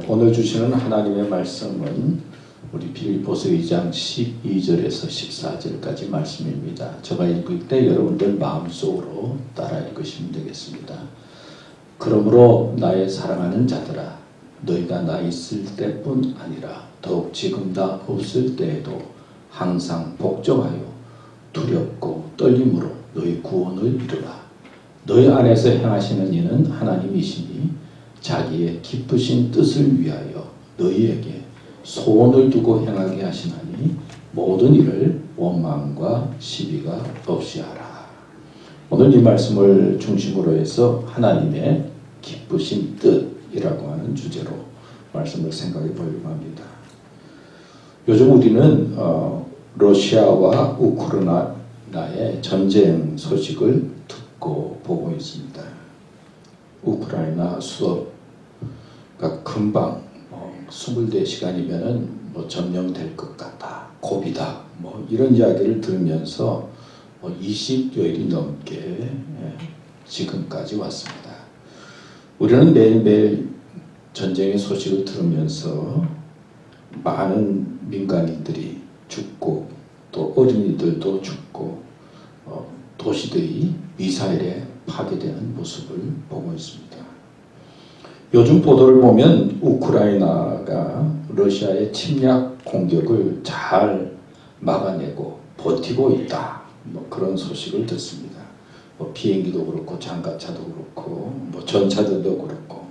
오늘 주시는 하나님의 말씀은 우리 빌립보서 2장 12절에서 14절까지 말씀입니다. 제가 읽을 때 여러분들 마음속으로 따라 읽으시면 되겠습니다. 그러므로 나의 사랑하는 자들아, 너희가 나 있을 때뿐 아니라 더욱 지금 다 없을 때에도 항상 복종하여 두렵고 떨림으로 너희 구원을 이루라. 너희 안에서 행하시는 이는 하나님이시니 자기의 기쁘신 뜻을 위하여 너희에게 소원을 두고 행하게 하시나니 모든 일을 원망과 시비가 없이 하라. 오늘 이 말씀을 중심으로 해서 하나님의 기쁘신 뜻이라고 하는 주제로 말씀을 생각해 보려고 합니다. 요즘 우리는 러시아와 우크라이나의 전쟁 소식을 듣고 보고 있습니다. 우크라이나 수업가 금방 24시간이면은 점령될 것 같다, 고비다, 이런 이야기를 들으면서 20여일이 넘게 지금까지 왔습니다. 우리는 매일매일 전쟁의 소식을 들으면서 많은 민간인들이 죽고 또 어린이들도 죽고 도시들이 미사일에 파괴되는 모습을 보고 있습니다. 요즘 보도를 보면 우크라이나가 러시아의 침략 공격을 잘 막아내고 버티고 있다, 그런 소식을 듣습니다. 비행기도 그렇고 장갑차도 그렇고 전차들도 그렇고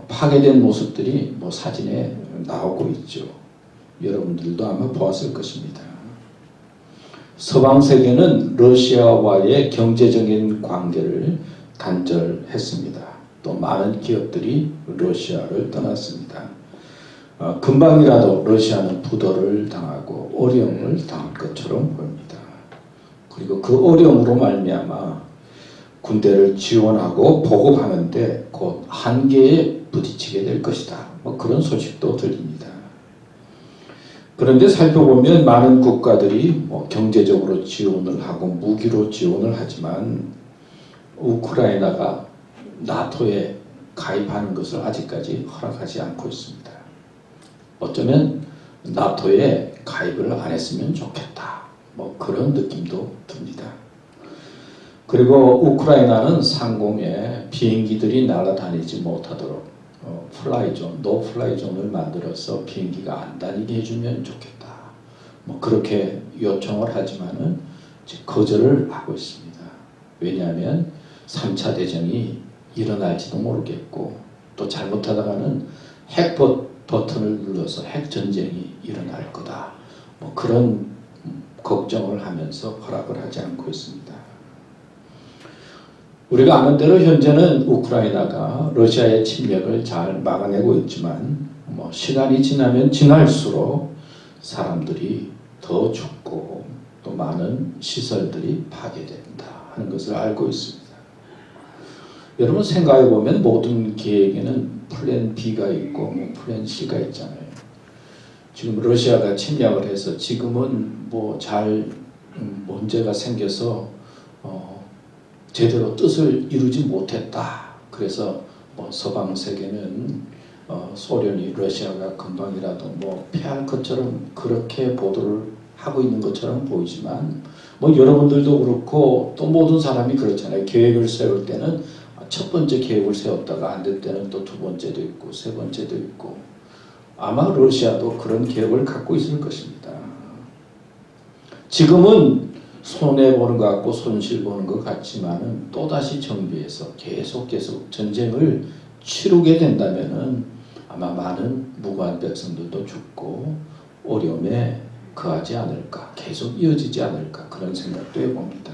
파괴된 모습들이 사진에 나오고 있죠. 여러분들도 아마 보았을 것입니다. 서방 세계는 러시아와의 경제적인 관계를 단절했습니다. 또 많은 기업들이 러시아를 떠났습니다. 금방이라도 러시아는 부도를 당하고 어려움을 당할 것처럼 보입니다. 그리고 그 어려움으로 말미암아 군대를 지원하고 보급하는데 곧 한계에 부딪히게 될 것이다, 그런 소식도 들립니다. 그런데 살펴보면 많은 국가들이 경제적으로 지원을 하고 무기로 지원을 하지만 우크라이나가 나토에 가입하는 것을 아직까지 허락하지 않고 있습니다. 어쩌면 나토에 가입을 안 했으면 좋겠다, 그런 느낌도 듭니다. 그리고 우크라이나는 상공에 비행기들이 날아다니지 못하도록 플라이존, 노플라이존을 만들어서 비행기가 안 다니게 해주면 좋겠다, 그렇게 요청을 하지만은 거절을 하고 있습니다. 왜냐하면 3차 대전이 일어날지도 모르겠고 또 잘못하다가는 핵 버튼을 눌러서 핵 전쟁이 일어날 거다, 그런 걱정을 하면서 허락을 하지 않고 있습니다. 우리가 아는 대로 현재는 우크라이나가 러시아의 침략을 잘 막아내고 있지만 시간이 지나면 지날수록 사람들이 더 죽고 또 많은 시설들이 파괴된다 하는 것을 알고 있습니다. 여러분 생각해 보면 모든 계획에는 플랜 B가 있고 플랜 C가 있잖아요. 지금 러시아가 침략을 해서 지금은 잘 문제가 생겨서 제대로 뜻을 이루지 못했다. 그래서 서방 세계는 소련이 러시아가 금방이라도 패할 것처럼 그렇게 보도를 하고 있는 것처럼 보이지만 여러분들도 그렇고 또 모든 사람이 그렇잖아요. 계획을 세울 때는 첫 번째 계획을 세웠다가 안 될 때는 또 두 번째도 있고 세 번째도 있고 아마 러시아도 그런 계획을 갖고 있을 것입니다. 지금은 손해보는 것 같고 손실보는 것 같지만은 또다시 정비해서 계속 전쟁을 치르게 된다면은 아마 많은 무고한 백성들도 죽고 어려움에 거하지 않을까, 계속 이어지지 않을까, 그런 생각도 해봅니다.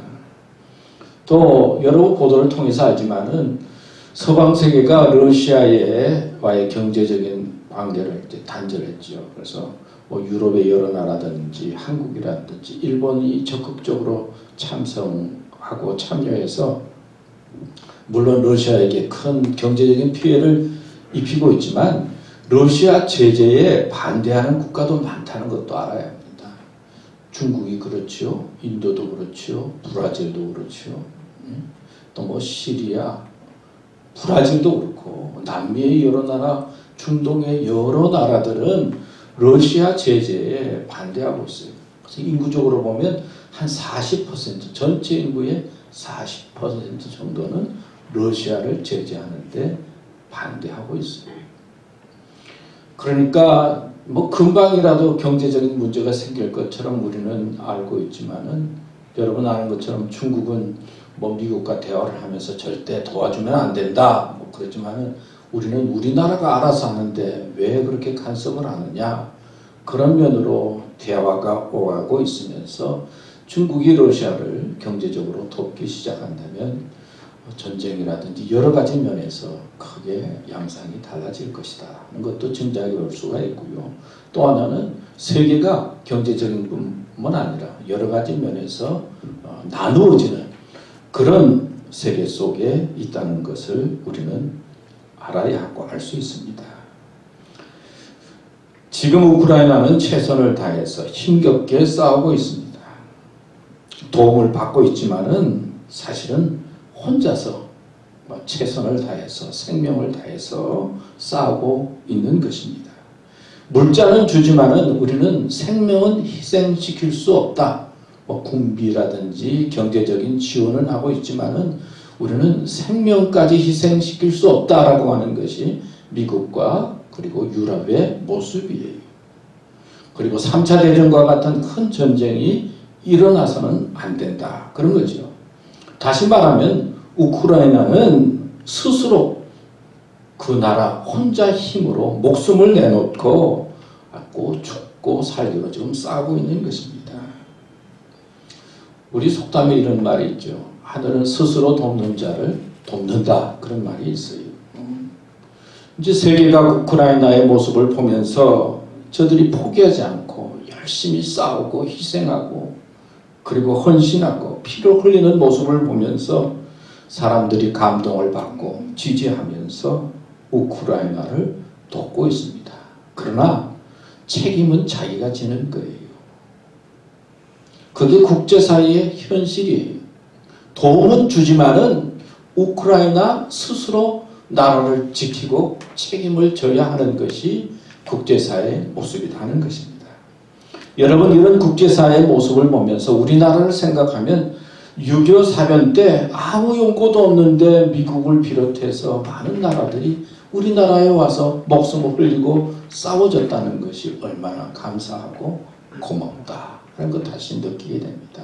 또 여러 보도를 통해서 알지만은 서방 세계가 러시아와의 경제적인 관계를 단절했죠. 그래서 유럽의 여러 나라든지 한국이라든지 일본이 적극적으로 참석하고 참여해서 물론 러시아에게 큰 경제적인 피해를 입히고 있지만 러시아 제재에 반대하는 국가도 많다는 것도 알아야 합니다. 중국이 그렇죠. 인도도 그렇죠. 브라질도 그렇죠. 또 시리아, 브라질도 그렇고 남미의 여러 나라 중동의 여러 나라들은 러시아 제재에 반대하고 있어요. 그래서 인구적으로 보면 한 40%, 전체 인구의 40% 정도는 러시아를 제재하는데 반대하고 있어요. 그러니까 뭐 금방이라도 경제적인 문제가 생길 것처럼 우리는 알고 있지만은, 여러분 아는 것처럼 중국은 뭐 미국과 대화를 하면서 절대 도와주면 안 된다 뭐 그러지만은, 우리는 우리나라가 알아서 하는데 왜 그렇게 간섭을 하느냐, 그런 면으로 대화가 오가고 있으면서 중국이 러시아를 경제적으로 돕기 시작한다면 전쟁이라든지 여러 가지 면에서 크게 양상이 달라질 것이다 하는 것도 짐작해 볼 수가 있고요. 또 하나는 세계가 경제적인 뿐만 아니라 여러 가지 면에서 나누어지는 그런 세계 속에 있다는 것을 우리는 알아야 하고 알 수 있습니다. 지금 우크라이나는 최선을 다해서 힘겹게 싸우고 있습니다. 도움을 받고 있지만은 사실은 혼자서 최선을 다해서 생명을 다해서 싸우고 있는 것입니다. 물자는 주지만은 우리는 생명은 희생시킬 수 없다. 군비라든지 경제적인 지원은 하고 있지만은 우리는 생명까지 희생시킬 수 없다라고 하는 것이 미국과 그리고 유럽의 모습이에요. 그리고 3차 대전과 같은 큰 전쟁이 일어나서는 안 된다. 그런 거죠. 다시 말하면 우크라이나는 스스로 그 나라 혼자 힘으로 목숨을 내놓고 죽고 살기로 지금 싸우고 있는 것입니다. 우리 속담에 이런 말이 있죠. 하늘은 스스로 돕는 자를 돕는다. 그런 말이 있어요. 이제 세계가 우크라이나의 모습을 보면서 저들이 포기하지 않고 열심히 싸우고 희생하고 그리고 헌신하고 피를 흘리는 모습을 보면서 사람들이 감동을 받고 지지하면서 우크라이나를 돕고 있습니다. 그러나 책임은 자기가 지는 거예요. 그게 국제사회의 현실이에요. 도움은 주지만은 우크라이나 스스로 나라를 지키고 책임을 져야 하는 것이 국제사회의 모습이라는 것입니다. 여러분, 이런 국제사회의 모습을 보면서 우리나라를 생각하면 6.25 사변 때 아무 용고도 없는데 미국을 비롯해서 많은 나라들이 우리나라에 와서 목숨을 흘리고 싸워줬다는 것이 얼마나 감사하고 고맙다 하는 것 다시 느끼게 됩니다.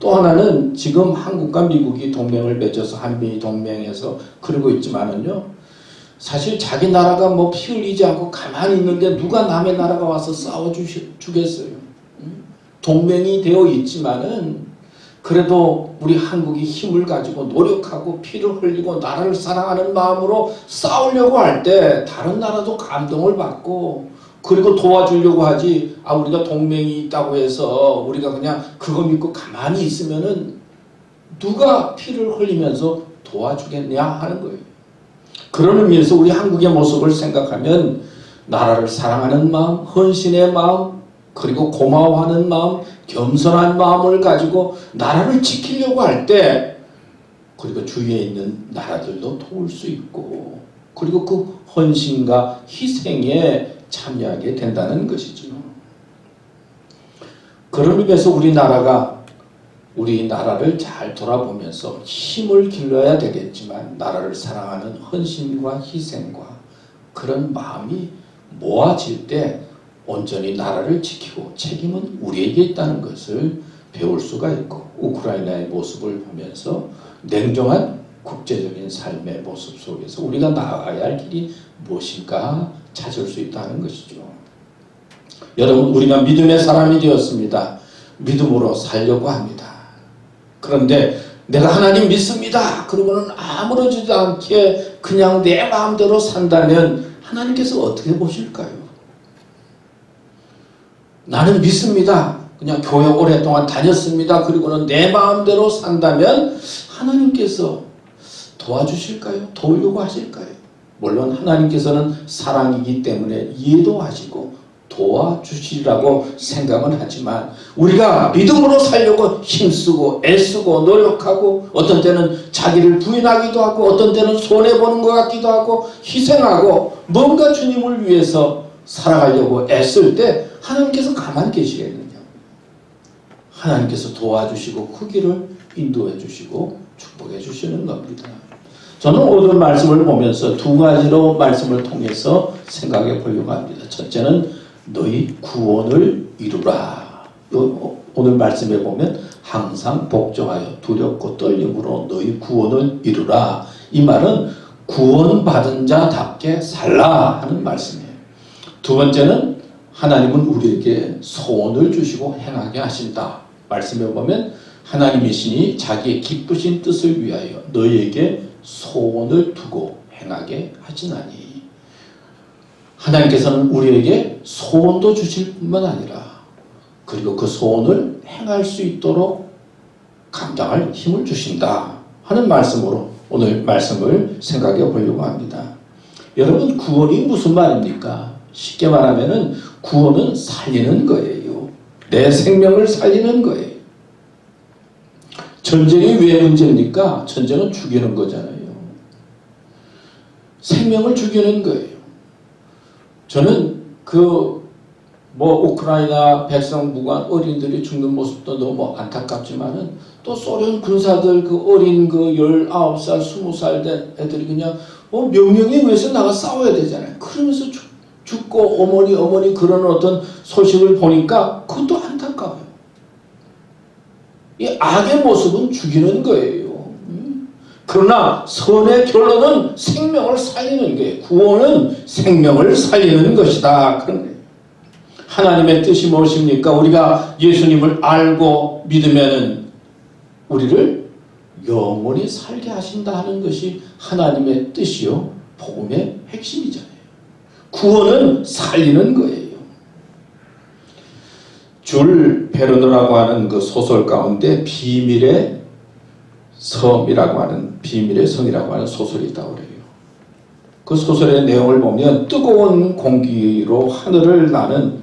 또 하나는 지금 한국과 미국이 동맹을 맺어서 한미 동맹에서 그러고 있지만은요, 사실 자기 나라가 뭐 피 흘리지 않고 가만히 있는데 누가 남의 나라가 와서 싸워주겠어요. 동맹이 되어 있지만은 그래도 우리 한국이 힘을 가지고 노력하고 피를 흘리고 나라를 사랑하는 마음으로 싸우려고 할 때 다른 나라도 감동을 받고 그리고 도와주려고 하지, 우리가 동맹이 있다고 해서 우리가 그냥 그거 믿고 가만히 있으면은 누가 피를 흘리면서 도와주겠냐 하는 거예요. 그런 의미에서 우리 한국의 모습을 생각하면 나라를 사랑하는 마음, 헌신의 마음, 그리고 고마워하는 마음, 겸손한 마음을 가지고 나라를 지키려고 할 때 그리고 주위에 있는 나라들도 도울 수 있고 그리고 그 헌신과 희생에 참여하게 된다는 것이죠. 그런 의미에서 우리 나라를 잘 돌아보면서 힘을 길러야 되겠지만 나라를 사랑하는 헌신과 희생과 그런 마음이 모아질 때 온전히 나라를 지키고 책임은 우리에게 있다는 것을 배울 수가 있고, 우크라이나의 모습을 보면서 냉정한 국제적인 삶의 모습 속에서 우리가 나아가야 할 길이 무엇인가 찾을 수 있다는 것이죠. 여러분, 우리가 믿음의 사람이 되었습니다. 믿음으로 살려고 합니다. 그런데 내가 하나님 믿습니다. 그러고는 아무렇지도 않게 그냥 내 마음대로 산다면 하나님께서 어떻게 보실까요? 나는 믿습니다. 그냥 교회 오랫동안 다녔습니다. 그리고는 내 마음대로 산다면 하나님께서 도와주실까요? 도우려고 하실까요? 물론 하나님께서는 사랑이기 때문에 이해도 하시고 도와주시리라고 생각은 하지만 우리가 믿음으로 살려고 힘쓰고 애쓰고 노력하고 어떤 때는 자기를 부인하기도 하고 어떤 때는 손해보는 것 같기도 하고 희생하고 뭔가 주님을 위해서 살아가려고 애쓸 때 하나님께서 가만히 계시겠느냐. 하나님께서 도와주시고 그 길을 인도해 주시고 축복해 주시는 겁니다. 저는 오늘 말씀을 보면서 두 가지로 말씀을 통해서 생각해 보려고 합니다. 첫째는 너희 구원을 이루라. 오늘 말씀에 보면 항상 복종하여 두렵고 떨림으로 너희 구원을 이루라. 이 말은 구원받은 자답게 살라 하는 말씀이에요. 두 번째는 하나님은 우리에게 소원을 주시고 행하게 하신다. 말씀에 보면 하나님이시니 자기의 기쁘신 뜻을 위하여 너희에게 소원을 두고 행하게 하시나니. 하나님께서는 우리에게 소원도 주실 뿐만 아니라 그리고 그 소원을 행할 수 있도록 감당할 힘을 주신다 하는 말씀으로 오늘 말씀을 생각해 보려고 합니다. 여러분, 구원이 무슨 말입니까? 쉽게 말하면 구원은 살리는 거예요. 내 생명을 살리는 거예요. 전쟁이 왜 문제입니까? 전쟁은 죽이는 거잖아요. 생명을 죽이는 거예요. 저는 우크라이나 백성 무관 어린들이 죽는 모습도 너무 안타깝지만은 또 소련 군사들 그 어린 19살, 20살 된 애들이 그냥 명령에 의해서 나가 싸워야 되잖아요. 그러면서 죽고 어머니 그런 어떤 소식을 보니까 그것도 안타까워요. 이 악의 모습은 죽이는 거예요. 그러나 선의 결론은 생명을 살리는 거예요. 구원은 생명을 살리는 것이다. 그런 거예요. 하나님의 뜻이 무엇입니까? 우리가 예수님을 알고 믿으면 우리를 영원히 살게 하신다 하는 것이 하나님의 뜻이요 복음의 핵심이잖아요. 구원은 살리는 거예요. 줄 베르너라고 하는 그 소설 가운데 비밀의 섬이라고 하는 비밀의 성이라고 하는 소설이 있다고 그래요. 그 소설의 내용을 보면 뜨거운 공기로 하늘을 나는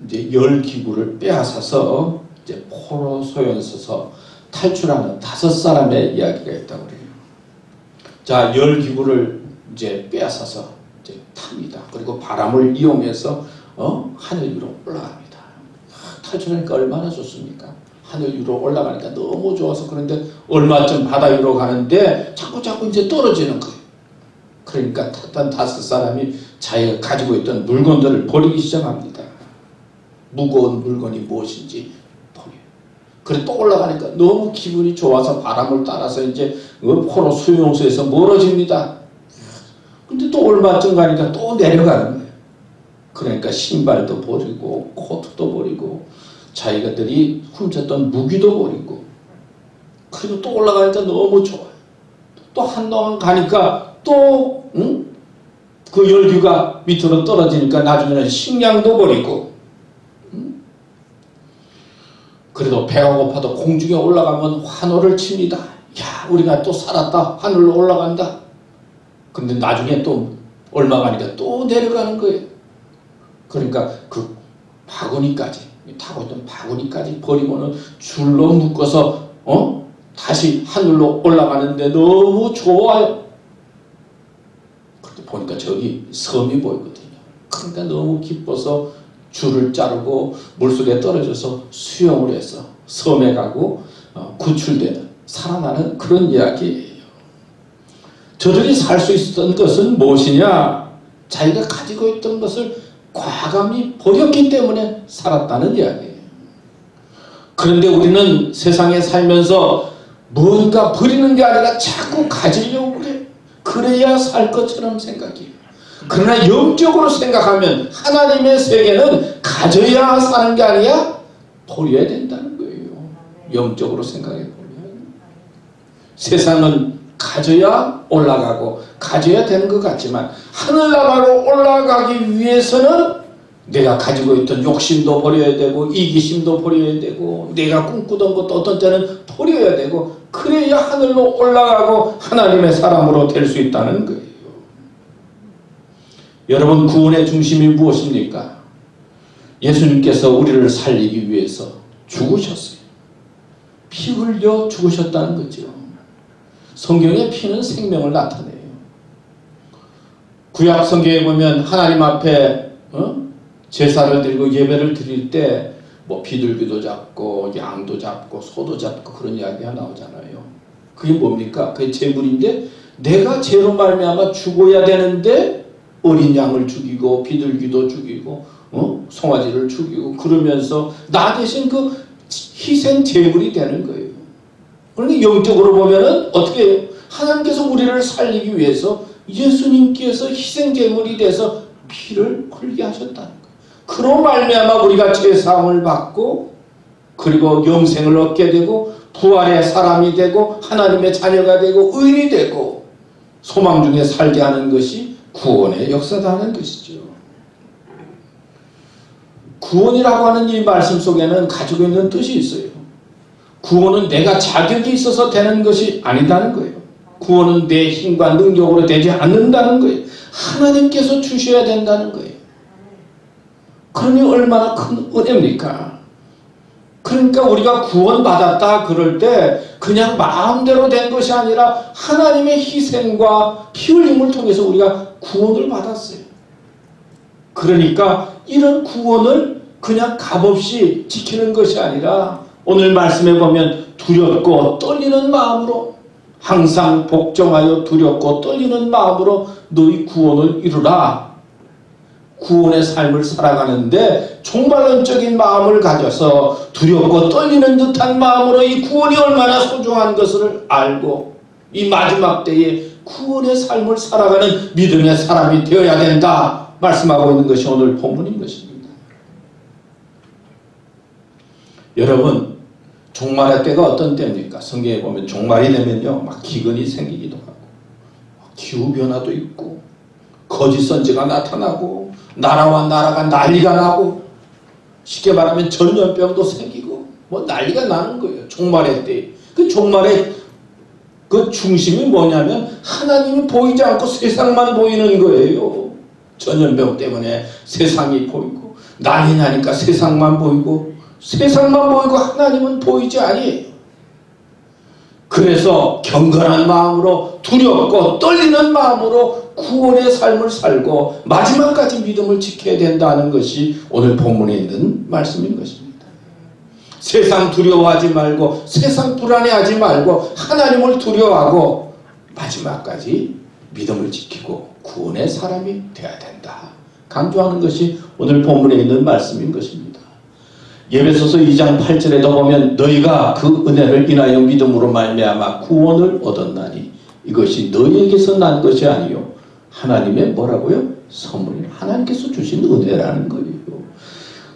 이제 열 기구를 빼앗아서 이제 포로 소연서서 탈출하는 5사람의 이야기가 있다고 그래요. 자, 열 기구를 이제 빼앗아서 이제 탑니다. 그리고 바람을 이용해서 하늘 위로 올라갑니다. 탈출하니까 얼마나 좋습니까? 하늘 위로 올라가니까 너무 좋아서. 그런데 얼마쯤 바다 위로 가는데 자꾸 이제 떨어지는 거예요. 그러니까 탔던 5사람이 자기가 가지고 있던 물건들을 버리기 시작합니다. 무거운 물건이 무엇인지 버려요. 그래 또 올라가니까 너무 기분이 좋아서 바람을 따라서 이제 포로 수용소에서 멀어집니다. 근데 또 얼마쯤 가니까 또 내려가는 거예요. 그러니까 신발도 버리고 코트도 버리고 자기들이 훔쳤던 무기도 버리고, 그리고 또 올라가니까 너무 좋아요. 또 한동안 가니까 또 그 열기가 밑으로 떨어지니까 나중에는 식량도 버리고, 그래도 배가 고파도 공중에 올라가면 환호를 칩니다. 야, 우리가 또 살았다. 하늘로 올라간다. 근데 나중에 또 얼마 가니까 또 내려가는 거예요. 그러니까 그 바구니까지, 타고 있던 바구니까지 버리고는 줄로 묶어서 다시 하늘로 올라가는데 너무 좋아요. 그런데 보니까 저기 섬이 보이거든요. 그러니까 너무 기뻐서 줄을 자르고 물속에 떨어져서 수영을 해서 섬에 가고 구출되는, 살아나는 그런 이야기예요. 저들이 살 수 있었던 것은 무엇이냐? 자기가 가지고 있던 것을 과감히 버렸기 때문에 살았다는 이야기예요. 그런데 우리는 세상에 살면서 뭔가 버리는 게 아니라 자꾸 가지려고 그래요. 그래야 살 것처럼 생각해요. 그러나 영적으로 생각하면 하나님의 세계는 가져야 사는 게 아니라 버려야 된다는 거예요. 영적으로 생각해 보면 세상은 가져야 올라가고 가져야 되는 것 같지만 하늘나라로 올라가기 위해서는 내가 가지고 있던 욕심도 버려야 되고 이기심도 버려야 되고 내가 꿈꾸던 것도 어떤 때는 버려야 되고, 그래야 하늘로 올라가고 하나님의 사람으로 될 수 있다는 거예요. 여러분, 구원의 중심이 무엇입니까? 예수님께서 우리를 살리기 위해서 죽으셨어요. 피 흘려 죽으셨다는 거죠. 성경의 피는 생명을 나타내요. 구약 성경에 보면 하나님 앞에 제사를 드리고 예배를 드릴 때 뭐 비둘기도 잡고 양도 잡고 소도 잡고 그런 이야기가 나오잖아요. 그게 뭡니까? 그게 제물인데 내가 죄로 말미암아 죽어야 되는데 어린 양을 죽이고 비둘기도 죽이고 송아지를 죽이고 그러면서 나 대신 그 희생 제물이 되는 거예요. 그러니까 영적으로 보면은 어떻게 해요? 하나님께서 우리를 살리기 위해서 예수님께서 희생 제물이 돼서 피를 흘리게 하셨다는 거예요. 그로 말미암아 우리가 죄사함을 받고 그리고 영생을 얻게 되고 부활의 사람이 되고 하나님의 자녀가 되고 의인이 되고 소망 중에 살게 하는 것이 구원의 역사다 하는 것이죠. 구원이라고 하는 이 말씀 속에는 가지고 있는 뜻이 있어요. 구원은 내가 자격이 있어서 되는 것이 아니다는 거예요. 구원은 내 힘과 능력으로 되지 않는다는 거예요. 하나님께서 주셔야 된다는 거예요. 그러니 얼마나 큰 은혜입니까? 그러니까 우리가 구원받았다 그럴 때 그냥 마음대로 된 것이 아니라 하나님의 희생과 피 흘림을 통해서 우리가 구원을 받았어요. 그러니까 이런 구원을 그냥 값없이 지키는 것이 아니라 오늘 말씀에 보면 두렵고 떨리는 마음으로 항상 복종하여 두렵고 떨리는 마음으로 너희 구원을 이루라. 구원의 삶을 살아가는데 종말론적인 마음을 가져서 두렵고 떨리는 듯한 마음으로 이 구원이 얼마나 소중한 것을 알고 이 마지막 때에 구원의 삶을 살아가는 믿음의 사람이 되어야 된다 말씀하고 있는 것이 오늘 본문인 것입니다. 여러분, 종말의 때가 어떤 때입니까? 성경에 보면 종말이 되면요 막 기근이 생기기도 하고 기후변화도 있고 거짓 선지가 나타나고 나라와 나라가 난리가 나고 쉽게 말하면 전염병도 생기고 뭐 난리가 나는 거예요. 종말의 때. 그 종말의 그 중심이 뭐냐면 하나님이 보이지 않고 세상만 보이는 거예요. 전염병 때문에 세상이 보이고 난리 나니까 세상만 보이고 세상만 보이고 하나님은 보이지 아니에요. 그래서 경건한 마음으로 두렵고 떨리는 마음으로 구원의 삶을 살고 마지막까지 믿음을 지켜야 된다는 것이 오늘 본문에 있는 말씀인 것입니다. 세상 두려워하지 말고 세상 불안해하지 말고 하나님을 두려워하고 마지막까지 믿음을 지키고 구원의 사람이 되어야 된다. 강조하는 것이 오늘 본문에 있는 말씀인 것입니다. 에베소서 2장 8절에도 보면 너희가 그 은혜를 인하여 믿음으로 말미암아 구원을 얻었나니 이것이 너희에게서 난 것이 아니요 하나님의 뭐라고요? 선물이 하나님께서 주신 은혜라는 거예요.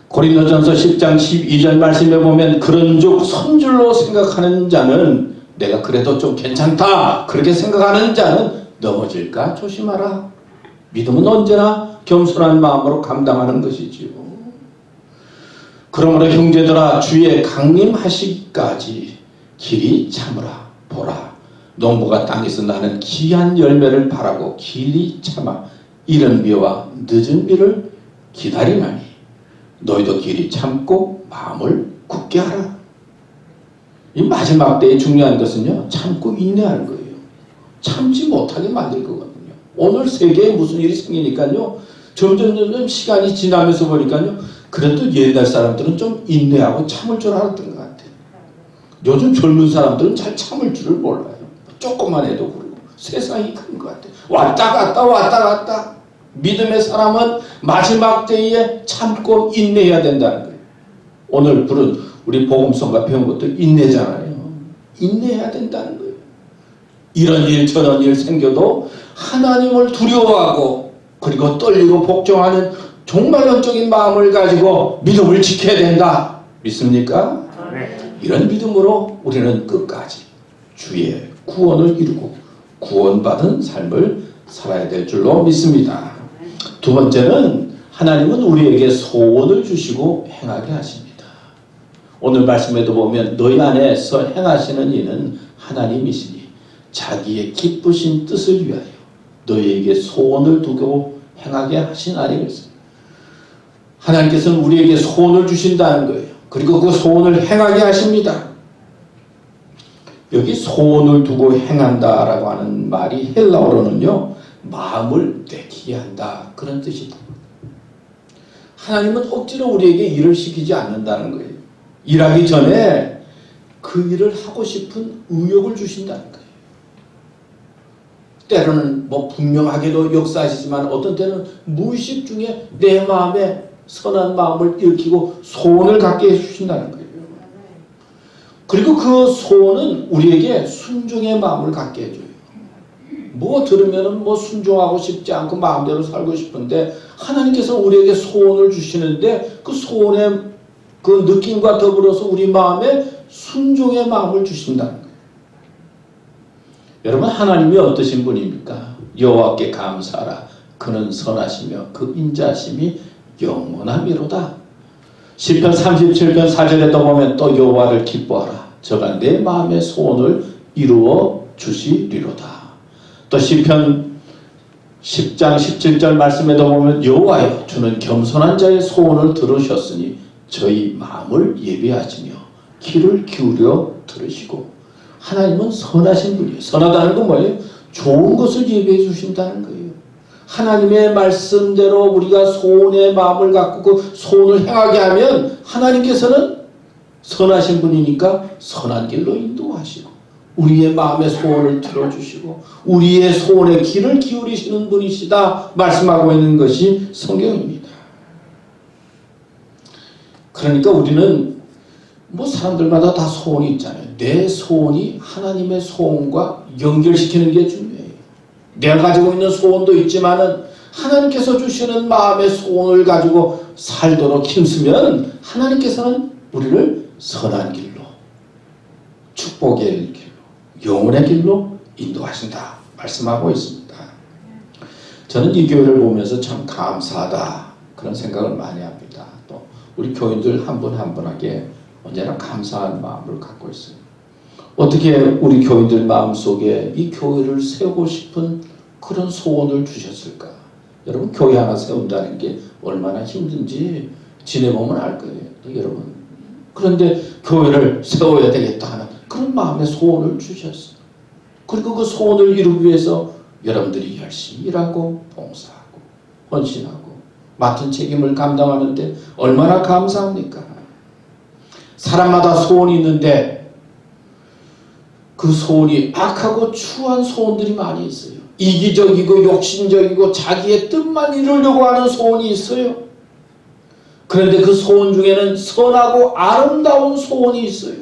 고린도전서 10장 12절 말씀에 보면 그런즉 선줄로 생각하는 자는 내가 그래도 좀 괜찮다 그렇게 생각하는 자는 넘어질까 조심하라. 믿음은 언제나 겸손한 마음으로 감당하는 것이지요. 그러므로 형제들아 주의 강림하시기까지 길이 참으라. 보라 농부가 땅에서 나는 귀한 열매를 바라고 길이 참아 이른 비와 늦은 비를 기다리나니 너희도 길이 참고 마음을 굳게 하라. 이 마지막 때에 중요한 것은요 참고 인내하는 거예요. 참지 못하게 만들 거거든요. 오늘 세계에 무슨 일이 생기니까요 점점 시간이 지나면서 보니까요 그래도 옛날 사람들은 좀 인내하고 참을 줄 알았던 것 같아요. 요즘 젊은 사람들은 잘 참을 줄을 몰라요. 조금만 해도 그러고 세상이 큰 것 같아요. 왔다 갔다 왔다 갔다. 믿음의 사람은 마지막 때에 참고 인내해야 된다는 거예요. 오늘 부른 우리 복음성가 배운 것도 인내잖아요. 인내해야 된다는 거예요. 이런 일 저런 일 생겨도 하나님을 두려워하고 그리고 떨리고 복종하는 종말론적인 마음을 가지고 믿음을 지켜야 된다. 믿습니까? 네. 이런 믿음으로 우리는 끝까지 주의 구원을 이루고 구원받은 삶을 살아야 될 줄로 믿습니다. 두 번째는 하나님은 우리에게 소원을 주시고 행하게 하십니다. 오늘 말씀에도 보면 너희 안에서 행하시는 이는 하나님이시니 자기의 기쁘신 뜻을 위하여 너희에게 소원을 두고 행하게 하신 아니겠습니까? 하나님께서는 우리에게 소원을 주신다는 거예요. 그리고 그 소원을 행하게 하십니다. 여기 소원을 두고 행한다라고 하는 말이 헬라어로는요, 마음을 내키게 한다, 그런 뜻이다. 하나님은 억지로 우리에게 일을 시키지 않는다는 거예요. 일하기 전에 그 일을 하고 싶은 의욕을 주신다는 거예요. 때로는 뭐 분명하게도 역사하시지만 어떤 때는 무의식 중에 내 마음에 선한 마음을 일으키고 소원을 갖게 해주신다는 거예요. 그리고 그 소원은 우리에게 순종의 마음을 갖게 해줘요. 뭐 들으면은 뭐 순종하고 싶지 않고 마음대로 살고 싶은데 하나님께서 우리에게 소원을 주시는데 그 소원의 그 느낌과 더불어서 우리 마음에 순종의 마음을 주신다는 거예요. 여러분, 하나님이 어떠신 분입니까? 여호와께 감사하라. 그는 선하시며 그 인자하심이 영원하미로다. 시편 37편 4절에도 보면 또 여호와를 기뻐하라. 저가 내 마음의 소원을 이루어 주시리로다. 또 시편 10장 17절 말씀에도 보면 여호와여 주는 겸손한 자의 소원을 들으셨으니 저희 마음을 예비하시며 귀를 기울여 들으시고. 하나님은 선하신 분이에요. 선하다는 건 뭐예요? 좋은 것을 예비해 주신다는 거예요. 하나님의 말씀대로 우리가 소원의 마음을 갖고 그 소원을 행하게 하면 하나님께서는 선하신 분이니까 선한 길로 인도하시고 우리의 마음의 소원을 들어주시고 우리의 소원에 귀를 기울이시는 분이시다 말씀하고 있는 것이 성경입니다. 그러니까 우리는 뭐 사람들마다 다 소원이 있잖아요. 내 소원이 하나님의 소원과 연결시키는 게 중요해요. 내가 가지고 있는 소원도 있지만은 하나님께서 주시는 마음의 소원을 가지고 살도록 힘쓰면 하나님께서는 우리를 선한 길로, 축복의 길로, 영혼의 길로 인도하신다 말씀하고 있습니다. 저는 이 교회를 보면서 참 감사하다 그런 생각을 많이 합니다. 또 우리 교인들 한 분 한 분에게 언제나 감사한 마음을 갖고 있어요. 어떻게 우리 교인들 마음속에 이 교회를 세우고 싶은 그런 소원을 주셨을까? 여러분, 교회 하나 세운다는 게 얼마나 힘든지 지내보면 알 거예요. 여러분, 그런데 교회를 세워야 되겠다 하는 그런 마음의 소원을 주셨어요. 그리고 그 소원을 이루기 위해서 여러분들이 열심히 일하고 봉사하고 헌신하고 맡은 책임을 감당하는데 얼마나 감사합니까? 사람마다 소원이 있는데 그 소원이 악하고 추한 소원들이 많이 있어요. 이기적이고 욕심적이고 자기의 뜻만 이루려고 하는 소원이 있어요. 그런데 그 소원 중에는 선하고 아름다운 소원이 있어요.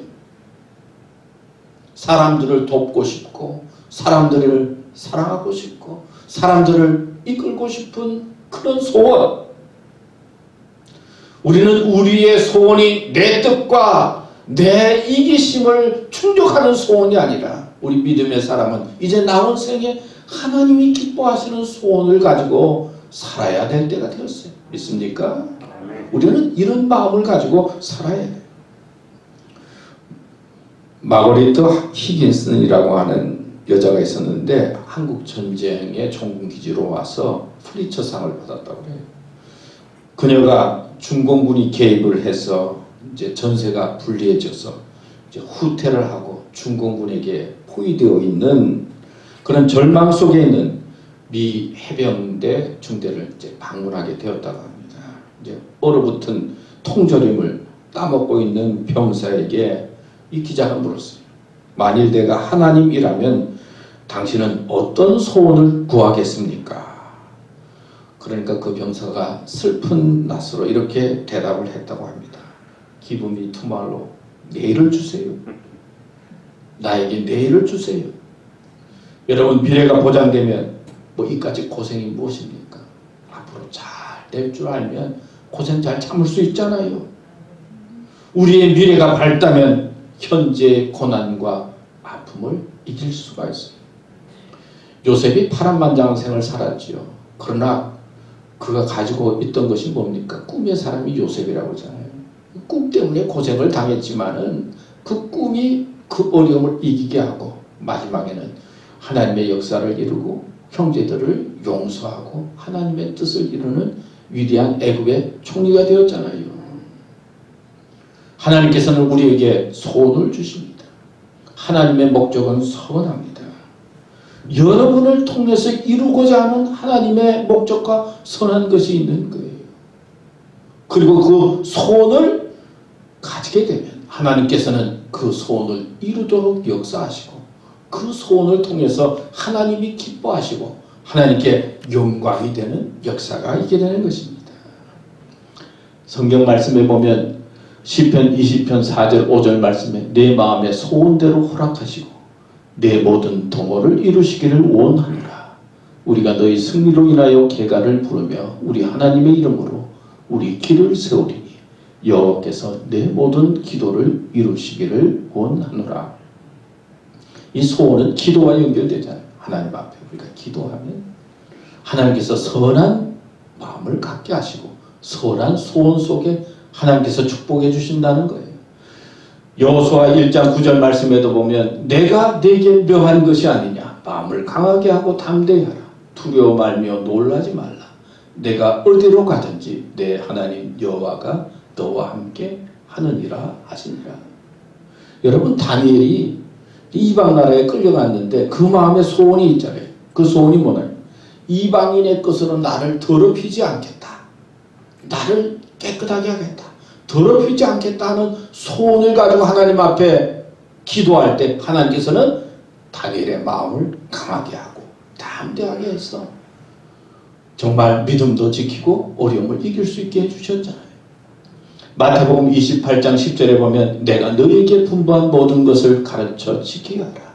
사람들을 돕고 싶고 사람들을 사랑하고 싶고 사람들을 이끌고 싶은 그런 소원. 우리는 우리의 소원이 내 뜻과 내 이기심을 충족하는 소원이 아니라 우리 믿음의 사람은 이제 남은 생에 하나님이 기뻐하시는 소원을 가지고 살아야 될 때가 되었어요. 믿습니까? 우리는 이런 마음을 가지고 살아야 돼요. 마거리트 히긴슨이라고 하는 여자가 있었는데 한국 전쟁의 종군기지로 와서 프리처상을 받았다고 해요. 그녀가 중공군이 개입을 해서 이제 전세가 불리해져서 이제 후퇴를 하고 중공군에게 포위되어 있는 그런 절망 속에 있는 미 해병대 중대를 이제 방문하게 되었다고 합니다. 이제 얼어붙은 통조림을 따먹고 있는 병사에게 이 기자가 물었어요. 만일 내가 하나님이라면 당신은 어떤 소원을 구하겠습니까? 그러니까 그 병사가 슬픈 낯으로 이렇게 대답을 했다고 합니다. Give me tomorrow. 내일을 주세요. 나에게 내일을 주세요. 여러분, 미래가 보장되면 뭐 이까지 고생이 무엇입니까? 앞으로 잘 될 줄 알면 고생 잘 참을 수 있잖아요. 우리의 미래가 밝다면 현재의 고난과 아픔을 이길 수가 있어요. 요셉이 파란만장생을 살았지요. 그러나 그가 가지고 있던 것이 뭡니까? 꿈의 사람이 요셉이라고 하잖아요. 꿈 때문에 고생을 당했지만은 그 꿈이 그 어려움을 이기게 하고 마지막에는 하나님의 역사를 이루고 형제들을 용서하고 하나님의 뜻을 이루는 위대한 애굽의 총리가 되었잖아요. 하나님께서는 우리에게 소원을 주십니다. 하나님의 목적은 선합니다. 여러분을 통해서 이루고자 하는 하나님의 목적과 선한 것이 있는 거예요. 그리고 그 소원을 가지게 되면 하나님께서는 그 소원을 이루도록 역사하시고 그 소원을 통해서 하나님이 기뻐하시고 하나님께 영광이 되는 역사가 있게 되는 것입니다. 성경 말씀에 보면 시편 20편 4절 5절 말씀에 내 마음의 소원대로 허락하시고 내 모든 동호를 이루시기를 원하노라. 우리가 너희 승리로 인하여 개가를 부르며 우리 하나님의 이름으로 우리 길을 세우리니 여호와께서 내 모든 기도를 이루시기를 원하노라. 이 소원은 기도와 연결되잖아요. 하나님 앞에 우리가 기도하면 하나님께서 선한 마음을 갖게 하시고 선한 소원 속에 하나님께서 축복해 주신다는 거예요. 여호수아 1장 9절 말씀에도 보면 내가 네게 명한 것이 아니냐. 마음을 강하게 하고 담대히 하라. 두려워 말며 놀라지 말라. 내가 어디로 가든지 내 하나님 여호와가 너와 함께 하느니라 하시니라. 여러분 다니엘이 이방 나라에 끌려갔는데 그 마음에 소원이 있잖아요. 그 소원이 뭐냐면 이방인의 것으로 나를 더럽히지 않겠다. 나를 깨끗하게 하겠다. 더럽히지 않겠다는 소원을 가지고 하나님 앞에 기도할 때 하나님께서는 다니엘의 마음을 강하게 하고 담대하게 해서 정말 믿음도 지키고 어려움을 이길 수 있게 해주셨잖아요. 마태복음 28장 10절에 보면 내가 너희에게 분부한 모든 것을 가르쳐 지키게 하라.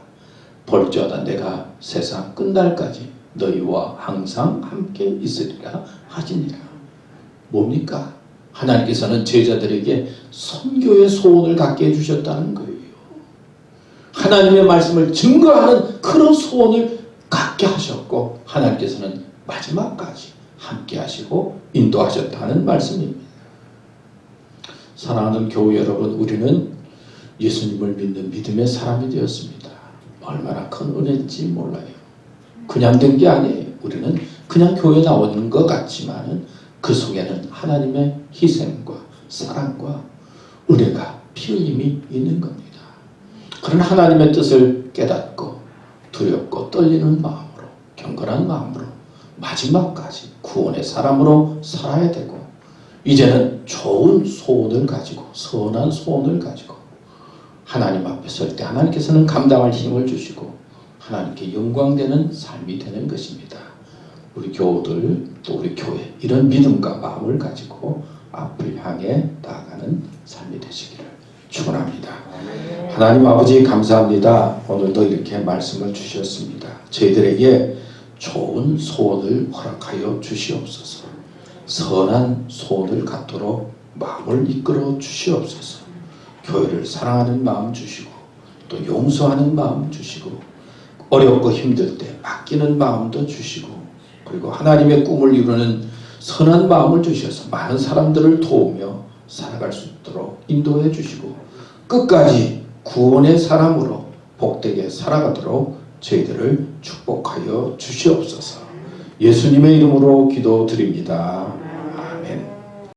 볼지어다 내가 세상 끝날까지 너희와 항상 함께 있으리라 하시니라. 뭡니까? 하나님께서는 제자들에게 선교의 소원을 갖게 해주셨다는 거예요. 하나님의 말씀을 증거하는 그런 소원을 갖게 하셨고 하나님께서는 마지막까지 함께 하시고 인도하셨다는 말씀입니다. 사랑하는 교회 여러분, 우리는 예수님을 믿는 믿음의 사람이 되었습니다. 얼마나 큰 은혜인지 몰라요. 그냥 된 게 아니에요. 우리는 그냥 교회 나오는 것 같지만 그 속에는 하나님의 희생과 사랑과 은혜가 피 흘림이 있는 겁니다. 그런 하나님의 뜻을 깨닫고 두렵고 떨리는 마음으로 경건한 마음으로 마지막까지 구원의 사람으로 살아야 되고 이제는 좋은 소원을 가지고 선한 소원을 가지고 하나님 앞에 설 때 하나님께서는 감당할 힘을 주시고 하나님께 영광되는 삶이 되는 것입니다. 우리 교우들 또 우리 교회 이런 믿음과 마음을 가지고 앞을 향해 나아가는 삶이 되시기를 축원합니다. 하나님 아버지 감사합니다. 오늘도 이렇게 말씀을 주셨습니다. 저희들에게 좋은 소원을 허락하여 주시옵소서. 선한 소원을 갖도록 마음을 이끌어 주시옵소서. 교회를 사랑하는 마음 주시고 또 용서하는 마음 주시고 어렵고 힘들 때 맡기는 마음도 주시고 그리고 하나님의 꿈을 이루는 선한 마음을 주셔서 많은 사람들을 도우며 살아갈 수 있도록 인도해 주시고 끝까지 구원의 사람으로 복되게 살아가도록 저희들을 축복하여 주시옵소서. 예수님의 이름으로 기도드립니다. 아멘.